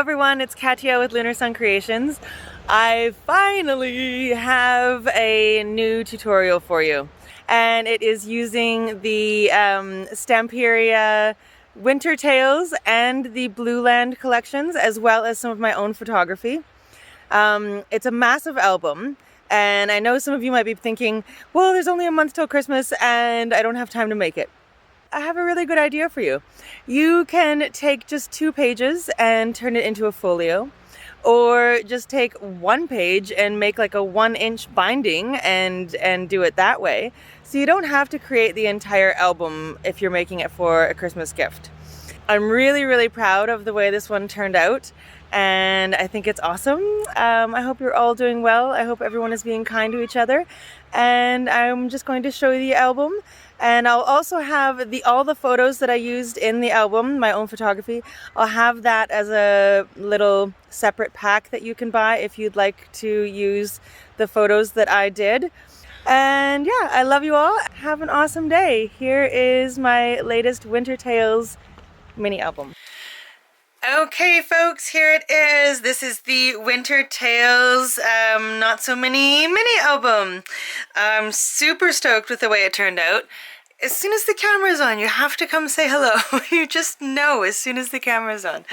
everyone, it's Katia with Lunar Sun Creations. I finally have a new tutorial for you, and it is using the Stamperia Winter Tales and the Blue Land collections, as well as some of my own photography. It's a massive album, and I know some of you might be thinking, well, there's only a month till Christmas and I don't have time to make it. I have a really good idea for you. You can take just 2 pages and turn it into a folio, or just take 1 page and make like a 1-inch binding and do it that way. So you don't have to create the entire album if you're making it for a Christmas gift. I'm really proud of the way this one turned out, and I think it's awesome. I hope you're all doing well. I hope everyone is being kind to each other, and I'm just going to show you the album, and I'll also have all the photos that I used in the album, my own photography. I'll have that as a little separate pack that you can buy if you'd like to use the photos that I did. And yeah, I love you all. Have an awesome day. Here is my latest Winter Tales mini album. Okay folks, here it is. This is the Winter Tales Not So Mini album. I'm super stoked with the way it turned out. As soon as the camera's on, you have to come say hello. You just know as soon as the camera's on.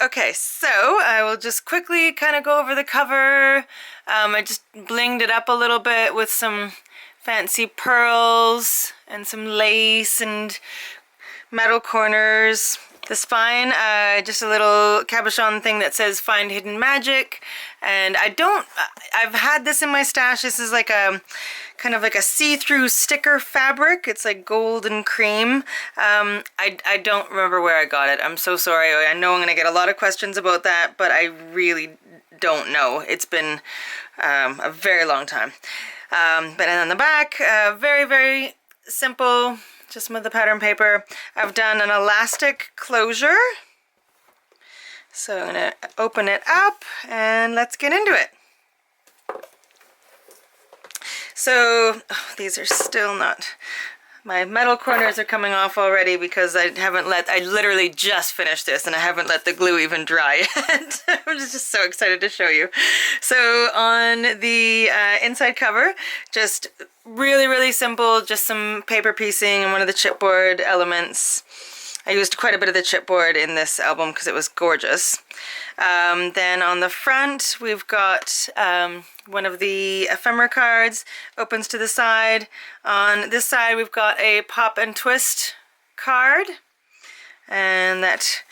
Okay, so I will just quickly kind of go over the cover. I just blinged it up a little bit with some fancy pearls and some lace and metal corners. The spine, just a little cabochon thing that says "Find Hidden Magic," and I've had this in my stash. This is like a kind of like a see-through sticker fabric. It's like gold and cream. I don't remember where I got it. I'm so sorry. I know I'm gonna get a lot of questions about that, but I really don't know. It's been a very long time. But then on the back, very simple. Just some of the pattern paper. I've done an elastic closure. So I'm gonna open it up and let's get into it. So, these are still not, my metal corners are coming off already because I literally just finished this and I haven't let the glue even dry yet. I'm just so excited to show you. So on the inside cover, just really simple, just some paper piecing and one of the chipboard elements. I used quite a bit of the chipboard in this album because it was gorgeous. Then on the front we've got one of the ephemera cards, opens to the side. On this side we've got a pop and twist card, and that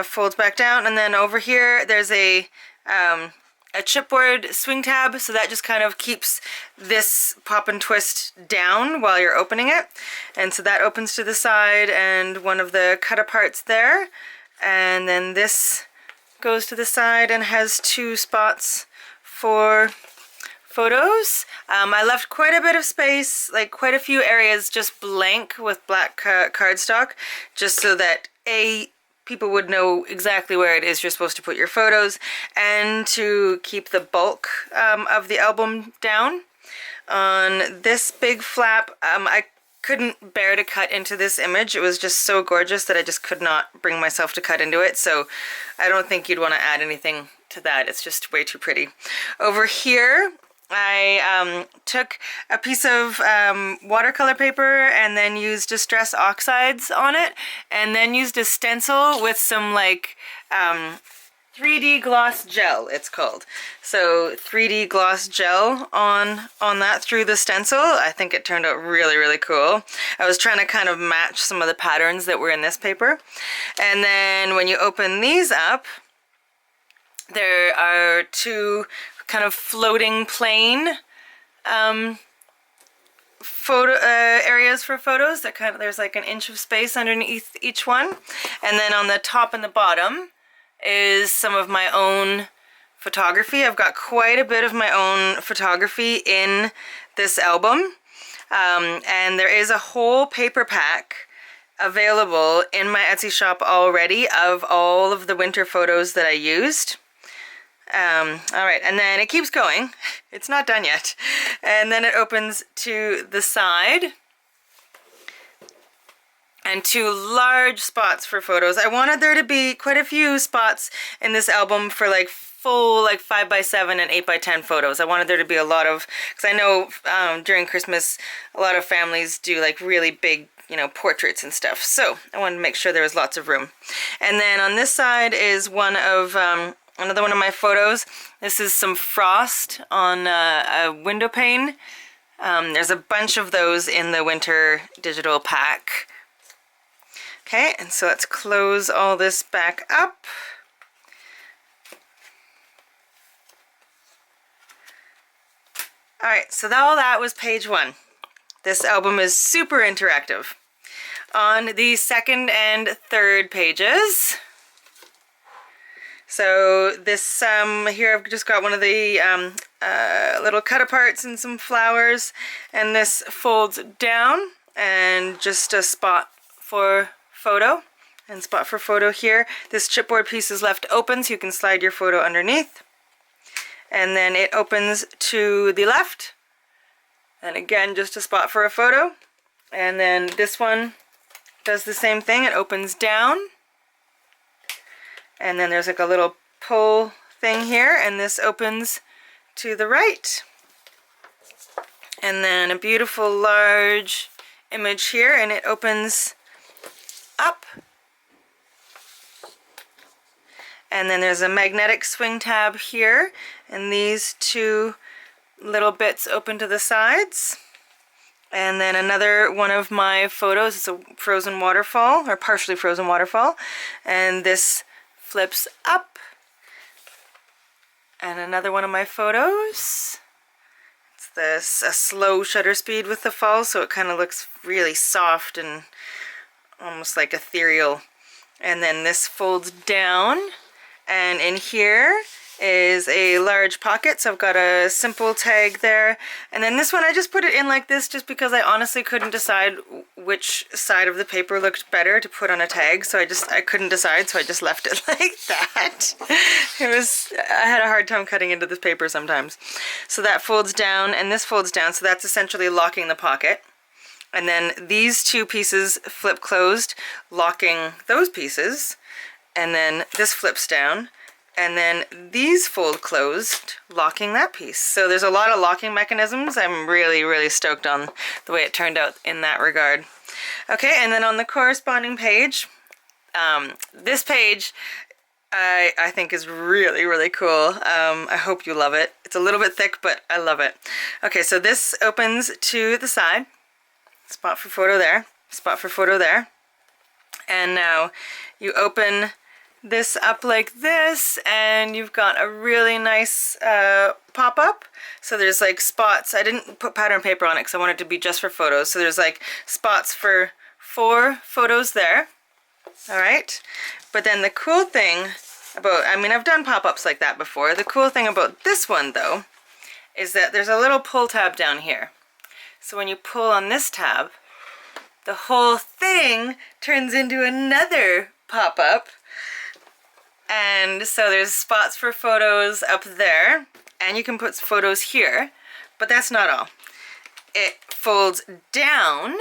folds back down. And then over here there's a chipboard swing tab, so that just kind of keeps this pop and twist down while you're opening it. And so that opens to the side, and one of the cut aparts there. And then this goes to the side and has 2 spots for photos. I left quite a bit of space, like quite a few areas just blank with black cardstock, just so that people would know exactly where it is you're supposed to put your photos, and to keep the bulk of the album down. On this big flap, I couldn't bear to cut into this image. It was just so gorgeous that I just could not bring myself to cut into it, so I don't think you'd want to add anything to that. It's just way too pretty. Over here I took a piece of watercolor paper and then used Distress Oxides on it, and then used a stencil with some like 3D gloss gel, it's called. So 3D gloss gel on that through the stencil. I think it turned out really cool. I was trying to kind of match some of the patterns that were in this paper. And then when you open these up, there are 2 kind of floating plane photo areas for photos. That there's like 1 inch of space underneath each one. And then on the top and the bottom is some of my own photography. I've got quite a bit of my own photography in this album, and there is a whole paper pack available in my Etsy shop already of all of the winter photos that I used. Alright, and then it keeps going. It's not done yet. And then it opens to the side. and 2 large spots for photos. I wanted there to be quite a few spots in this album for like full like 5x7 and 8x10 photos. I wanted there to be a lot of, because I know during Christmas a lot of families do like really big, you know, portraits and stuff. So I wanted to make sure there was lots of room. And then on this side is one of another one of my photos. This is some frost on a window pane. There's a bunch of those in the winter digital pack. Okay, and so let's close all this back up. Alright, so all that was page 1. This album is super interactive. On the second and third pages, so this here I've just got one of the little cut aparts and some flowers, and this folds down and just a spot for photo, and spot for photo here. This chipboard piece is left open so you can slide your photo underneath, and then it opens to the left, and again just a spot for a photo. And then this one does the same thing, it opens down, and then there's like a little pull thing here, and this opens to the right. And then a beautiful large image here, and it opens up. And then there's a magnetic swing tab here, and these 2 little bits open to the sides. And then another one of my photos, it's a frozen waterfall, or partially frozen waterfall, and this flips up. And another one of my photos, it's this a slow shutter speed with the fall, so it kind of looks really soft and almost like ethereal. And then this folds down, and in here is a large pocket, so I've got a simple tag there. And then this one I just put it in like this just because I honestly couldn't decide which side of the paper looked better to put on a tag, so I couldn't decide, so I just left it like that. I had a hard time cutting into this paper sometimes. So that folds down, and this folds down, so that's essentially locking the pocket. And then these 2 pieces flip closed, locking those pieces, and then this flips down, and then these fold closed, locking that piece. So there's a lot of locking mechanisms. I'm really, really stoked on the way it turned out in that regard. Okay, and then on the corresponding page, this page I think is really, really cool. I hope you love it. It's a little bit thick, but I love it. Okay, so this opens to the side. Spot for photo there, spot for photo there. And now you open this up like this, and you've got a really nice pop-up. So there's like spots. I didn't put pattern paper on it because I want it to be just for photos. So there's like spots for 4 photos there. Alright, but then the cool thing about, I mean, I've done pop-ups like that before. The cool thing about this one though is that there's a little pull tab down here. So when you pull on this tab, the whole thing turns into another pop-up. And so there's spots for photos up there, and you can put photos here, but that's not all. It folds down,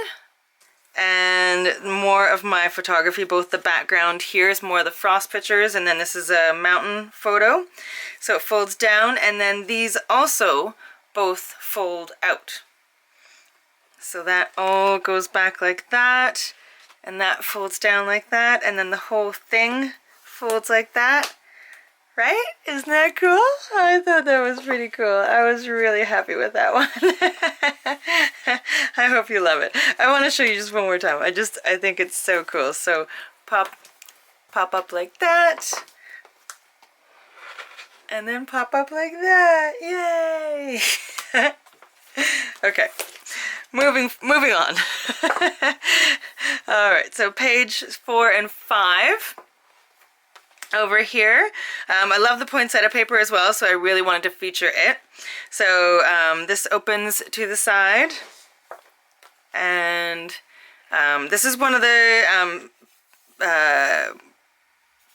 and more of my photography, both the background here is more of the frost pictures, and then this is a mountain photo. So it folds down, and then these also both fold out. So that all goes back like that, and that folds down like that, and then the whole thing folds like that, right? Isn't that cool? I thought that was pretty cool. I was really happy with that one. I hope you love it. I want to show you just one more time. I think it's so cool. So pop up like that, and then pop up like that. Yay! Okay. Moving on. Alright, so page 4 and 5 over here. I love the poinsettia paper as well, so I really wanted to feature it. So this opens to the side, and this is one of the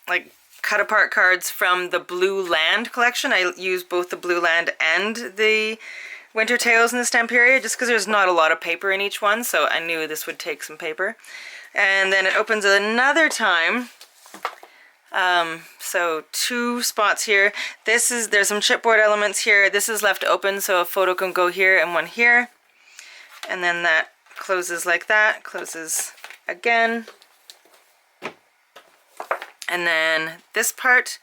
like cut apart cards from the Blue Land collection. I use both the Blue Land and the Winter Tales in the Stamperia just because there's not a lot of paper in each one, so I knew this would take some paper. And then it opens another time. So 2 spots here. There's some chipboard elements here. This is left open so a photo can go here and one here. And then that closes like that, closes again. And then this part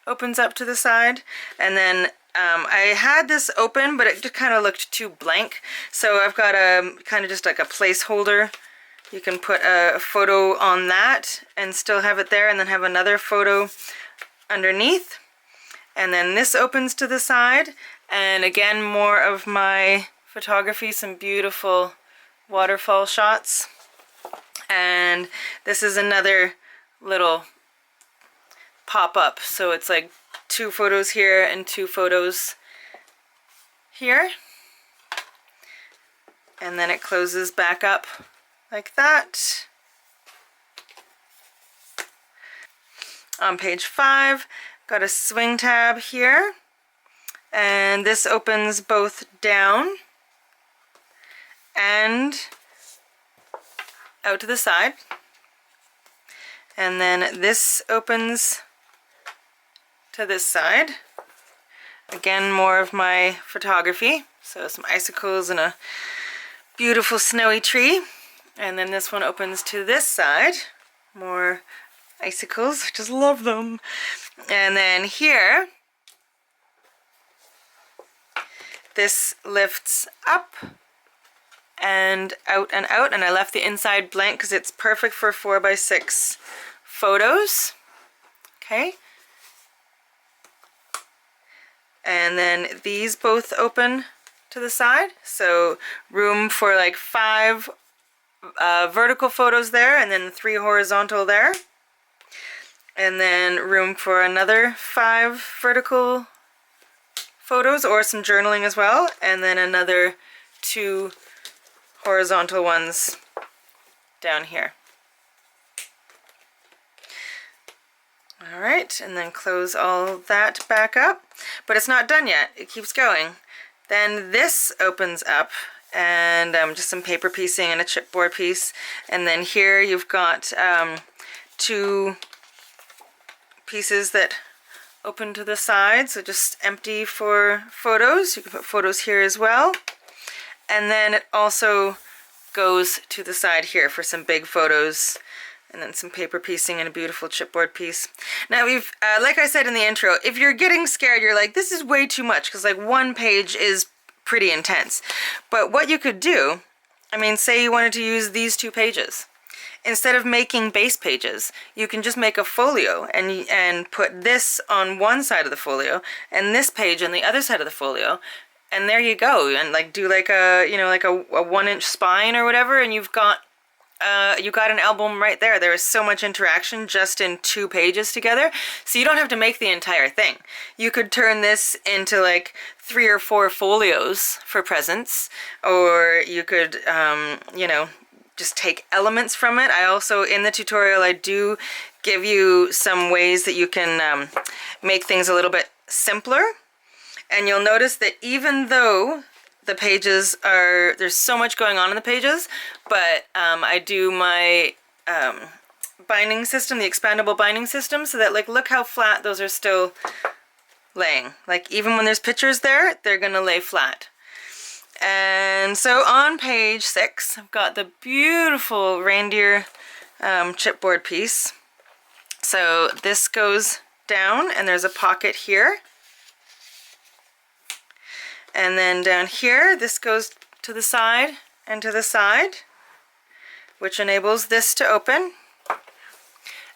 opens up to the side. And then I had this open, but it just kind of looked too blank. So I've got a kind of just like a placeholder. You can put a photo on that and still have it there, and then have another photo underneath. And then this opens to the side, and again more of my photography, some beautiful waterfall shots. And this is another little pop-up, so it's like 2 photos here and 2 photos here, and then it closes back up like that. On page 5, got a swing tab here, and this opens both down and out to the side. And then this opens to this side. Again, more of my photography. So some icicles and a beautiful snowy tree. And then this one opens to this side. More icicles, I just love them. And then here, this lifts up and out, and I left the inside blank because it's perfect for 4x6 photos. Okay. And then these both open to the side, so room for like 5 vertical photos there, and then 3 horizontal there, and then room for another 5 vertical photos or some journaling as well, and then another 2 horizontal ones down here. Alright, and then close all that back up. But it's not done yet, it keeps going. Then this opens up, and just some paper piecing and a chipboard piece. And then here you've got 2 pieces that open to the side, so just empty for photos. You can put photos here as well. And then it also goes to the side here for some big photos, and then some paper piecing and a beautiful chipboard piece. Now we've, like I said in the intro, if you're getting scared, you're like, this is way too much, because like 1 page is pretty intense. But what you could do, I mean, say you wanted to use these 2 pages. Instead of making base pages, you can just make a folio and put this on one side of the folio and this page on the other side of the folio. And there you go, and like do like a, you know, like a 1-inch spine or whatever, and you've got you got an album right there. There is so much interaction just in 2 pages together, so you don't have to make the entire thing. You could turn this into like 3 or 4 folios for presents, or you could, you know, just take elements from it. I also, in the tutorial, I do give you some ways that you can make things a little bit simpler. And you'll notice that even though the pages are, there's so much going on in the pages, but I do my binding system, the expandable binding system, so that like, look how flat those are still laying. Like even when there's pictures there, they're gonna lay flat. And so on page 6, I've got the beautiful reindeer chipboard piece. So this goes down, and there's a pocket here. And then down here, this goes to the side and to the side, which enables this to open.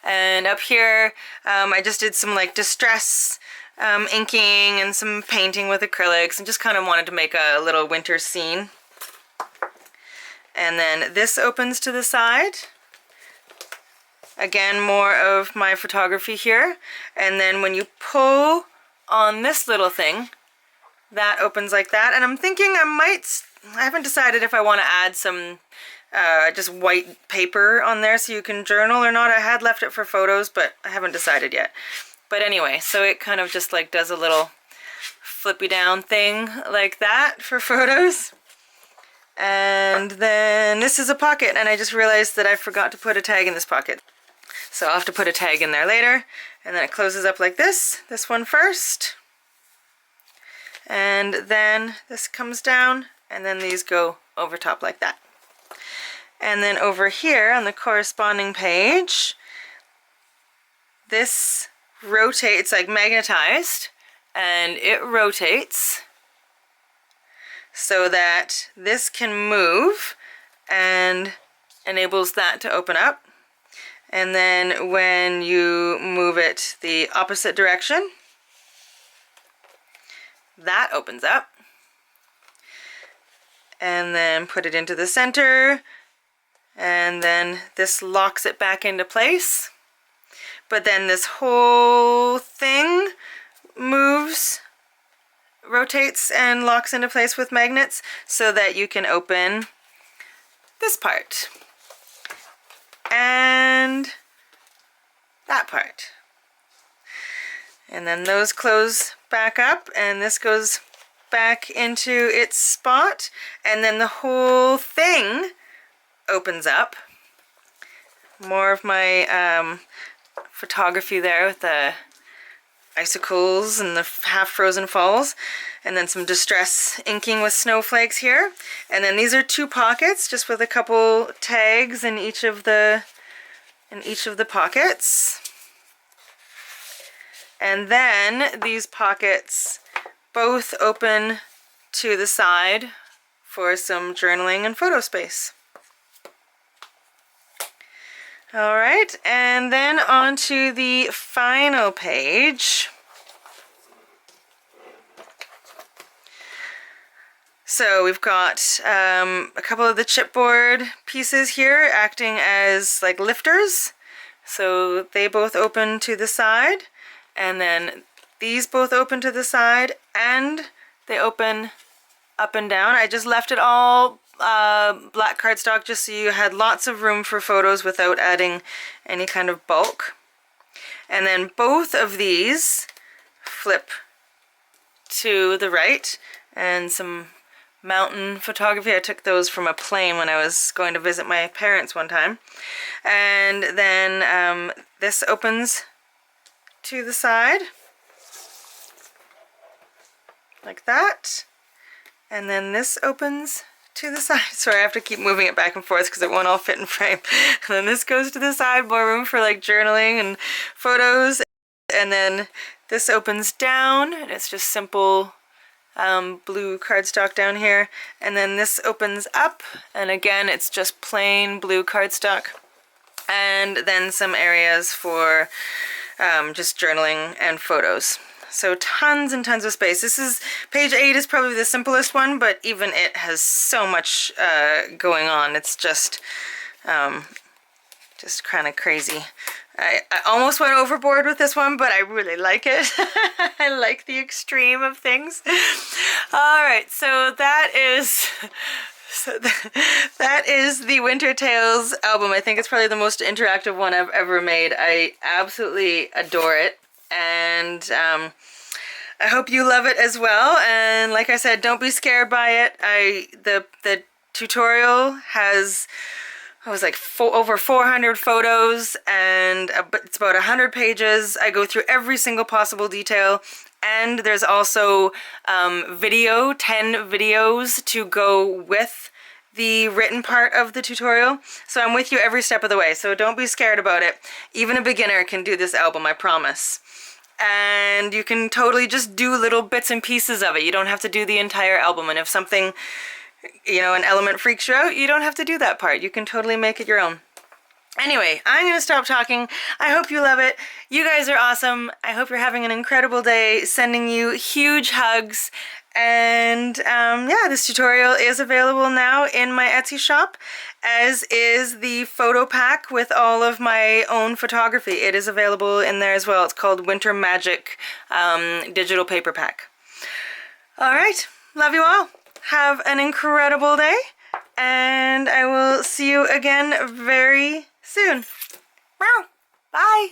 And up here, I just did some like distress inking and some painting with acrylics, and just kind of wanted to make a little winter scene. And then this opens to the side. Again, more of my photography here. And then when you pull on this little thing, that opens like that. And I'm thinking I haven't decided if I want to add some just white paper on there so you can journal or not. I had left it for photos, but I haven't decided yet. But anyway, so it kind of just like does a little flippy down thing like that for photos. And then this is a pocket, and I just realized that I forgot to put a tag in this pocket. So I'll have to put a tag in there later. And then it closes up like this one first. And then this comes down, and then these go over top like that. And then over here on the corresponding page, this rotates, like magnetized, and it rotates so that this can move and enables that to open up. And then when you move it the opposite direction, that opens up. And then put it into the center, and then this locks it back into place. But then this whole thing moves, rotates, and locks into place with magnets so that you can open this part and that part. And then those close back up, and this goes back into its spot, and then the whole thing opens up. More of my photography there with the icicles and the half-frozen falls, and then some distress inking with snowflakes here. And then these are two pockets, just with a couple tags in each of the pockets. And then these pockets both open to the side for some journaling and photo space. Alright, and then on to the final page. So we've got a couple of the chipboard pieces here acting as like lifters. So they both open to the side, and then these both open to the side, and they open up and down. I just left it all black cardstock just so you had lots of room for photos without adding any kind of bulk. And then both of these flip to the right, and some mountain photography. I took those from a plane when I was going to visit my parents one time. And then this opens to the side like that, and then this opens to the side. Sorry, I have to keep moving it back and forth because it won't all fit in frame. And then this goes to the side, more room for like journaling and photos. And then this opens down, and it's just simple blue cardstock down here. And then this opens up, and again it's just plain blue cardstock. And then some areas for just journaling and photos. So tons and tons of space. This is, page 8 is probably the simplest one, but even it has so much going on. It's just kind of crazy. I almost went overboard with this one, but I really like it. I like the extreme of things. Alright, so that is... that is the Winter Tales album. I think it's probably the most interactive one I've ever made. I absolutely adore it, and I hope you love it as well. And like I said, don't be scared by it. The tutorial has, I was like over 400 photos, and it's about 100 pages. I go through every single possible detail. And there's also 10 videos to go with the written part of the tutorial. So I'm with you every step of the way, so don't be scared about it. Even a beginner can do this album, I promise. And you can totally just do little bits and pieces of it. You don't have to do the entire album. And if something, you know, an element freaks you out, you don't have to do that part. You can totally make it your own. Anyway, I'm going to stop talking. I hope you love it. You guys are awesome. I hope you're having an incredible day. Sending you huge hugs. And yeah, this tutorial is available now in my Etsy shop, as is the photo pack with all of my own photography. It is available in there as well. It's called Winter Magic Digital Paper Pack. Alright, love you all. Have an incredible day. And I will see you again very soon. Bye.